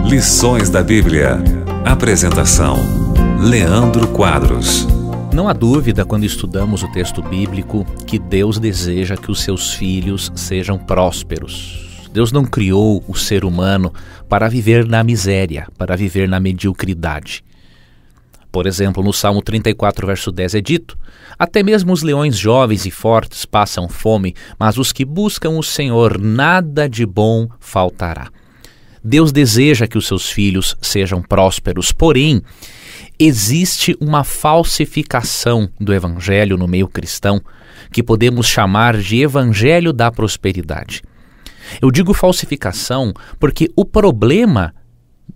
Lições da Bíblia. Apresentação: Leandro Quadros. Não há dúvida, quando estudamos o texto bíblico, que Deus deseja que os seus filhos sejam prósperos. Deus não criou o ser humano para viver na miséria, para viver na mediocridade. Por exemplo, no Salmo 34, verso 10 é dito: até mesmo os leões jovens e fortes passam fome, mas os que buscam o Senhor, nada de bom faltará. Deus deseja que os seus filhos sejam prósperos, porém, existe uma falsificação do evangelho no meio cristão que podemos chamar de evangelho da prosperidade. Eu digo falsificação porque o problema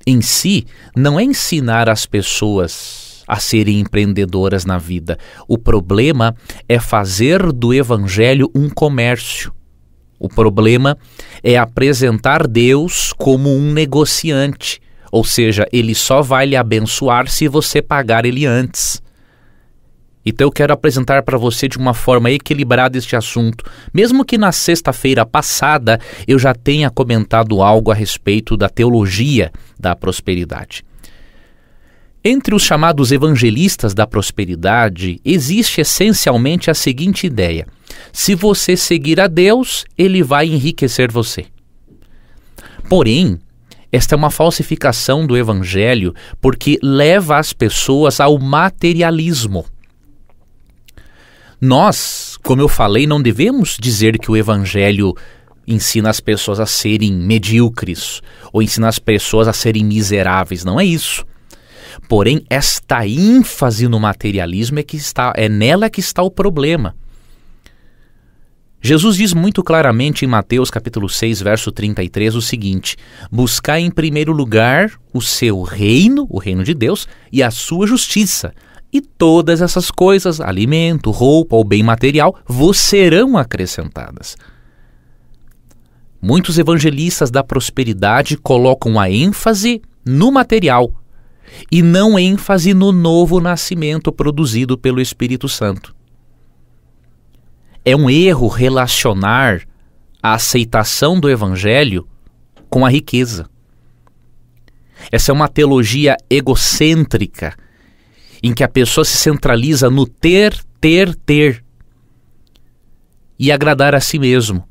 em si não é ensinar as pessoas a serem empreendedoras na vida. O problema é fazer do evangelho um comércio. O problema é apresentar Deus como um negociante, ou seja, Ele só vai lhe abençoar se você pagar Ele antes. Então eu quero apresentar para você de uma forma equilibrada este assunto, mesmo que na sexta-feira passada eu já tenha comentado algo a respeito da teologia da prosperidade. Entre os chamados evangelistas da prosperidade, existe essencialmente a seguinte ideia: se você seguir a Deus, Ele vai enriquecer você. Porém, esta é uma falsificação do evangelho porque leva as pessoas ao materialismo. Nós, como eu falei, não devemos dizer que o evangelho ensina as pessoas a serem medíocres ou ensina as pessoas a serem miseráveis, não é isso. Porém, esta ênfase no materialismo é nela que está o problema. Jesus diz muito claramente em Mateus capítulo 6, verso 33, o seguinte: buscai em primeiro lugar o seu reino, o reino de Deus, e a sua justiça, e todas essas coisas, alimento, roupa ou bem material, vos serão acrescentadas. Muitos evangelistas da prosperidade colocam a ênfase no material e não ênfase no novo nascimento produzido pelo Espírito Santo. É um erro relacionar a aceitação do evangelho com a riqueza. Essa é uma teologia egocêntrica, em que a pessoa se centraliza no ter e agradar a si mesmo.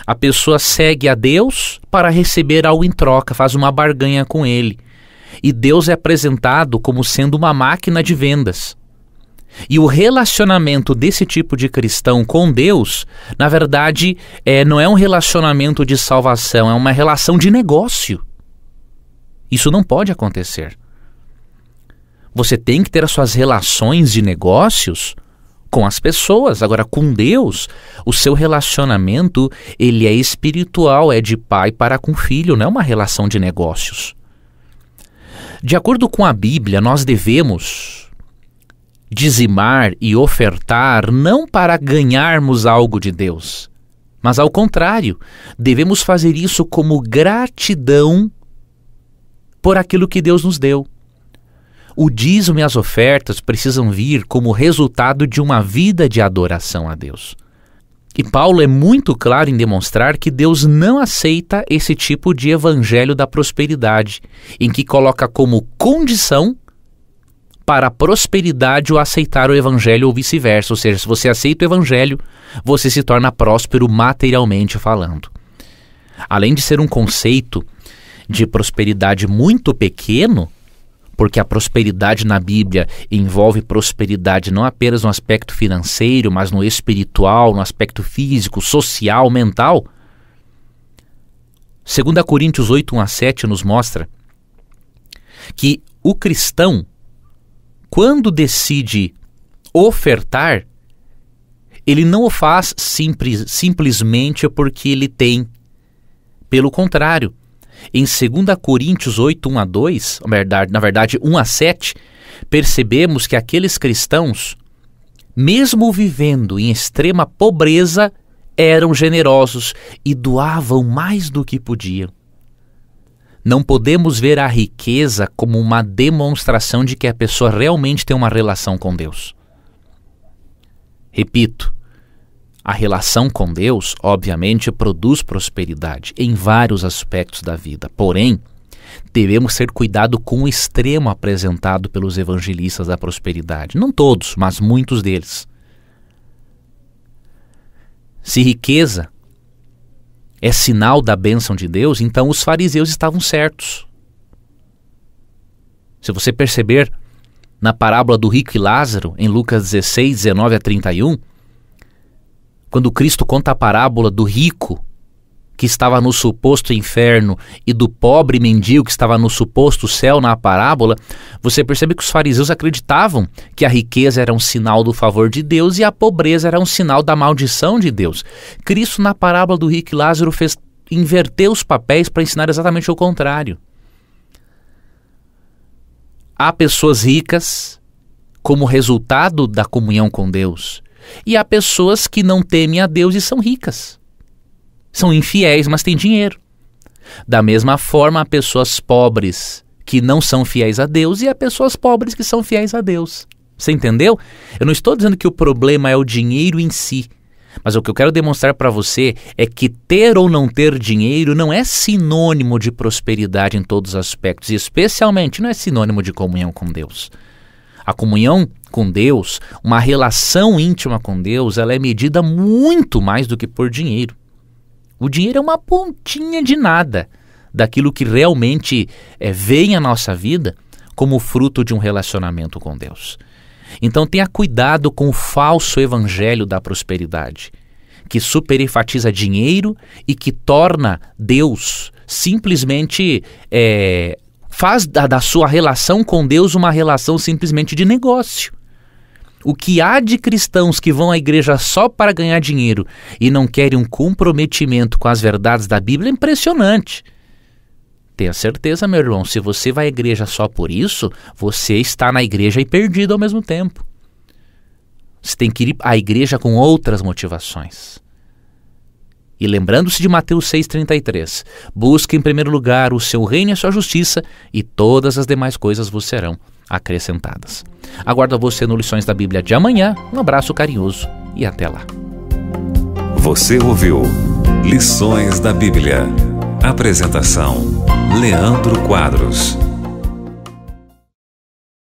A pessoa segue a Deus para receber algo em troca, faz uma barganha com Ele. E Deus é apresentado como sendo uma máquina de vendas. E o relacionamento desse tipo de cristão com Deus, na verdade, não é um relacionamento de salvação, é uma relação de negócio. Isso não pode acontecer. Você tem que ter as suas relações de negócios com as pessoas. Agora, com Deus, o seu relacionamento, ele é espiritual, é de pai para com filho, não é uma relação de negócios. De acordo com a Bíblia, nós devemos dizimar e ofertar não para ganharmos algo de Deus, mas ao contrário, devemos fazer isso como gratidão por aquilo que Deus nos deu. O dízimo e as ofertas precisam vir como resultado de uma vida de adoração a Deus. E Paulo é muito claro em demonstrar que Deus não aceita esse tipo de evangelho da prosperidade, em que coloca como condição para a prosperidade o aceitar o evangelho ou vice-versa. Ou seja, se você aceita o evangelho, você se torna próspero materialmente falando. Além de ser um conceito de prosperidade muito pequeno, porque a prosperidade na Bíblia envolve prosperidade não apenas no aspecto financeiro, mas no espiritual, no aspecto físico, social, mental. 2 Coríntios 8, 1-7 nos mostra que o cristão, quando decide ofertar, ele não o faz simplesmente porque ele tem. Pelo contrário, em 2 Coríntios 8, 1-2, na verdade 1-7, percebemos que aqueles cristãos, mesmo vivendo em extrema pobreza, eram generosos e doavam mais do que podiam. Não podemos ver a riqueza como uma demonstração de que a pessoa realmente tem uma relação com Deus. Repito, A relação com Deus, obviamente, produz prosperidade em vários aspectos da vida. Porém, devemos ter cuidado com o extremo apresentado pelos evangelistas da prosperidade. Não todos, mas muitos deles. Se riqueza é sinal da bênção de Deus, então os fariseus estavam certos. Se você perceber na parábola do rico e Lázaro, em Lucas 16, 19 a 31, quando Cristo conta a parábola do rico que estava no suposto inferno e do pobre mendigo que estava no suposto céu na parábola, você percebe que os fariseus acreditavam que a riqueza era um sinal do favor de Deus e a pobreza era um sinal da maldição de Deus. Cristo, na parábola do rico e Lázaro, inverteu os papéis para ensinar exatamente o contrário. Há pessoas ricas como resultado da comunhão com Deus, e há pessoas que não temem a Deus e são ricas. São infiéis, mas têm dinheiro. Da mesma forma, há pessoas pobres que não são fiéis a Deus e há pessoas pobres que são fiéis a Deus. Você entendeu? Eu não estou dizendo que o problema é o dinheiro em si, mas o que eu quero demonstrar para você é que ter ou não ter dinheiro não é sinônimo de prosperidade em todos os aspectos, e especialmente não é sinônimo de comunhão com Deus. A comunhão com Deus, uma relação íntima com Deus, ela é medida muito mais do que por dinheiro. O dinheiro é uma pontinha de nada daquilo que realmente vem à nossa vida como fruto de um relacionamento com Deus. Então tenha cuidado com o falso evangelho da prosperidade, que superenfatiza dinheiro e que torna Deus simplesmente... faz da sua relação com Deus uma relação simplesmente de negócio. O que há de cristãos que vão à igreja só para ganhar dinheiro e não querem um comprometimento com as verdades da Bíblia é impressionante. Tenha certeza, meu irmão, se você vai à igreja só por isso, você está na igreja e perdido ao mesmo tempo. Você tem que ir à igreja com outras motivações. E lembrando-se de Mateus 6,33, busque em primeiro lugar o seu reino e a sua justiça, e todas as demais coisas vos serão acrescentadas. Aguardo você no Lições da Bíblia de amanhã. Um abraço carinhoso e até lá. Você ouviu Lições da Bíblia. Apresentação: Leandro Quadros.